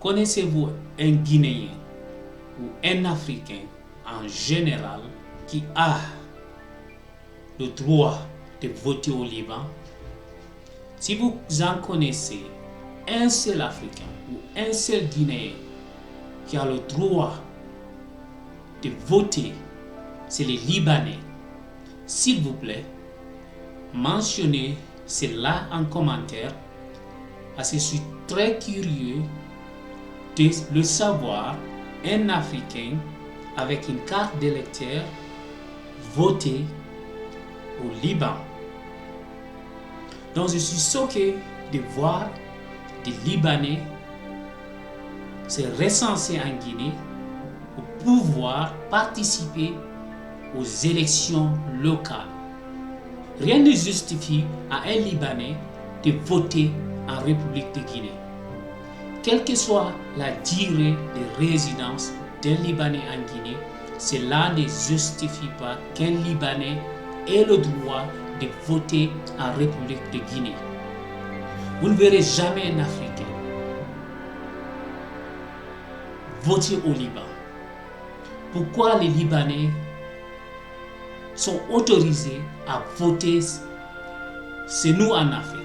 Connaissez-vous un Guinéen ou un Africain en général qui a le droit de voter au Liban? Si vous en connaissez un seul Africain ou un seul Guinéen qui a le droit de voter, c'est les Libanais. S'il vous plaît, mentionnez cela en commentaire, parce que je suis très curieux de le savoir, un Africain avec une carte d'électeur voter au Liban. Donc je suis choqué de voir des Libanais se recenser en Guinée pour pouvoir participer aux élections locales. Rien ne justifie à un Libanais de voter en République de Guinée. Quelle que soit la durée de résidence d'un Libanais en Guinée, cela ne justifie pas qu'un Libanais ait le droit de voter en République de Guinée. Vous ne verrez jamais un Africain voter au Liban. Pourquoi les Libanais sont autorisés à voter chez nous en Afrique,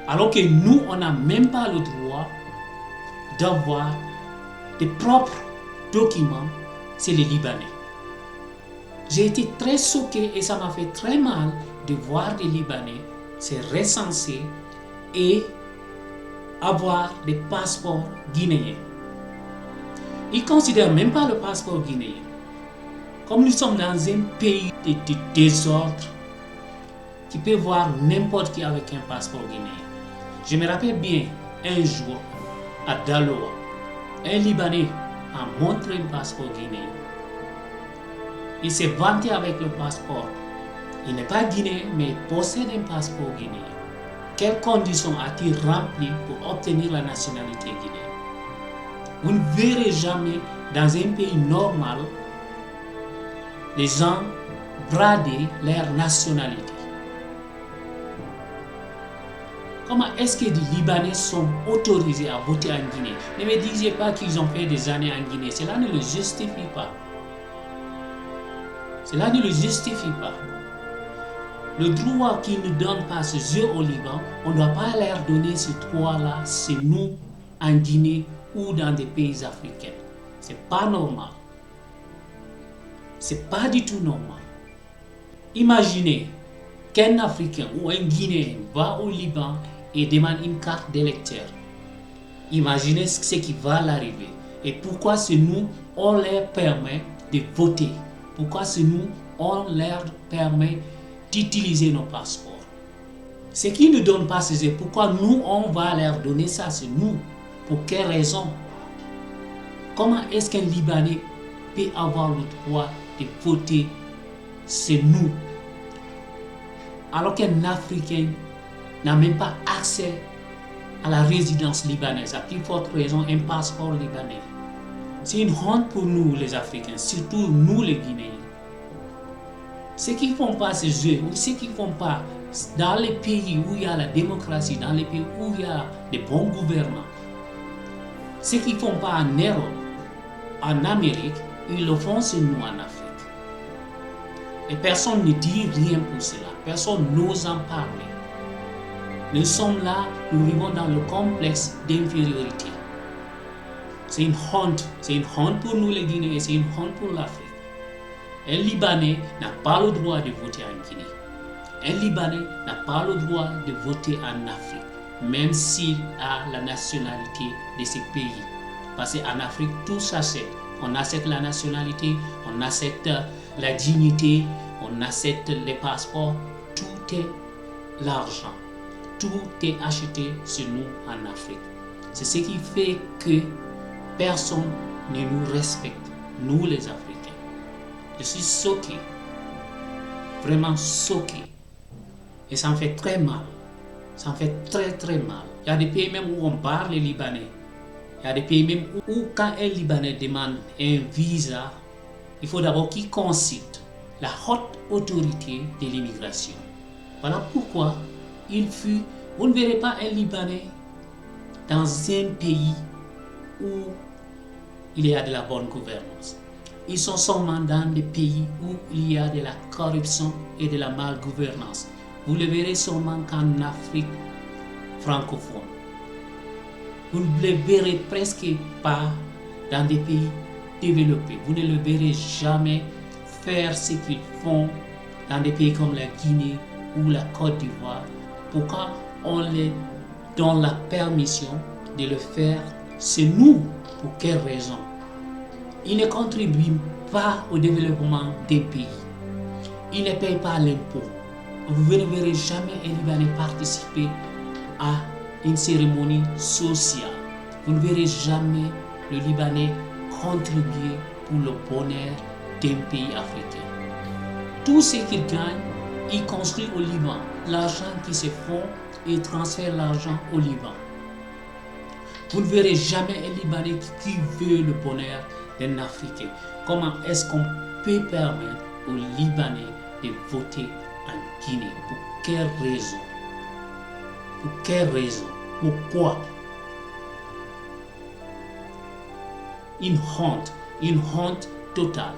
alors que nous, on n'a même pas le droit d'avoir des propres documents, c'est les Libanais. J'ai été très choqué et ça m'a fait très mal de voir des Libanais se recenser et avoir des passeports guinéens. Ils ne considèrent même pas le passeport guinéen. Comme nous sommes dans un pays de désordre, tu peux voir n'importe qui avec un passeport guinéen. Je me rappelle bien, un jour, à Daloa, un Libanais a montré un passeport guinéen. Il s'est vanté avec le passeport. Il n'est pas guinéen, mais il possède un passeport guinéen. Quelles conditions a-t-il remplies pour obtenir la nationalité guinéenne? Vous ne verrez jamais dans un pays normal les gens brader leur nationalité. Comment est-ce que des Libanais sont autorisés à voter en Guinée? Ne me disiez pas qu'ils ont fait des années en Guinée. Cela ne le justifie pas. Cela ne le justifie pas. Le droit qu'ils ne donnent pas ces eux au Liban, on ne doit pas leur donner ce droit-là, c'est nous en Guinée ou dans des pays africains. C'est pas normal. C'est pas du tout normal. Imaginez qu'un Africain ou un Guinéen va au Liban et demande une carte d'électeur. Imaginez ce qui va l'arriver. Et pourquoi c'est nous, on leur permet de voter? Pourquoi c'est nous, on leur permet d'utiliser nos passeports? Ce qui ne donne pas, c'est pourquoi nous, on va leur donner ça, c'est nous. Pour quelle raison? Comment est-ce qu'un Libanais peut avoir le droit de voter? C'est nous. Alors qu'un Africain n'a même pas accès à la résidence libanaise, à plus forte raison un passeport libanais. C'est une honte pour nous les Africains, surtout nous les Guinéens. Ce qu'ils ne font pas ces jeux, ou ce qu'ils ne font pas dans les pays où il y a la démocratie, dans les pays où il y a des bons gouvernants, ce qu'ils ne font pas en Europe, en Amérique, ils le font chez nous en Afrique. Et personne ne dit rien pour cela. Personne n'ose en parler. Nous sommes là, nous vivons dans le complexe d'infériorité. C'est une honte. C'est une honte pour nous les Guinéens et c'est une honte pour l'Afrique. Un Libanais n'a pas le droit de voter en Guinée. Un Libanais n'a pas le droit de voter en Afrique, même s'il a la nationalité de ce pays. Parce qu'en Afrique, tout s'achète. On achète la nationalité, on achète la dignité, on achète les passeports. Tout est l'argent. Tout est acheté chez nous en Afrique. C'est ce qui fait que personne ne nous respecte, nous les Africains. Je suis choqué, vraiment choqué. Et ça me fait très mal. Ça me fait très très mal. Il y a des pays même où on parle les Libanais. Il y a des pays même où quand un Libanais demande un visa, il faut d'abord qu'il consulte la haute autorité de l'immigration. Voilà pourquoi vous ne verrez pas un Libanais dans un pays où il y a de la bonne gouvernance. Ils sont seulement dans des pays où il y a de la corruption et de la malgouvernance. Vous le verrez seulement qu'en Afrique francophone. Vous ne le verrez presque pas dans des pays développés. Vous ne le verrez jamais faire ce qu'ils font dans des pays comme la Guinée ou la Côte d'Ivoire. Pourquoi on leur donne la permission de le faire? C'est nous. Pour quelle raison? Ils ne contribuent pas au développement des pays. Ils ne payent pas l'impôt. Vous ne verrez jamais un Libanais participer à une cérémonie sociale. Vous ne verrez jamais le Libanais contribuer pour le bonheur d'un pays africain. Tout ce qu'ils gagnent, ils construisent au Liban. L'argent qui se font, ils transfèrent l'argent au Liban. Vous ne verrez jamais un Libanais qui veut le bonheur d'un Africain. Comment est-ce qu'on peut permettre aux Libanais de voter en Guinée? Pour quelle raison? Pour quelle raison? Pourquoi? Une honte totale.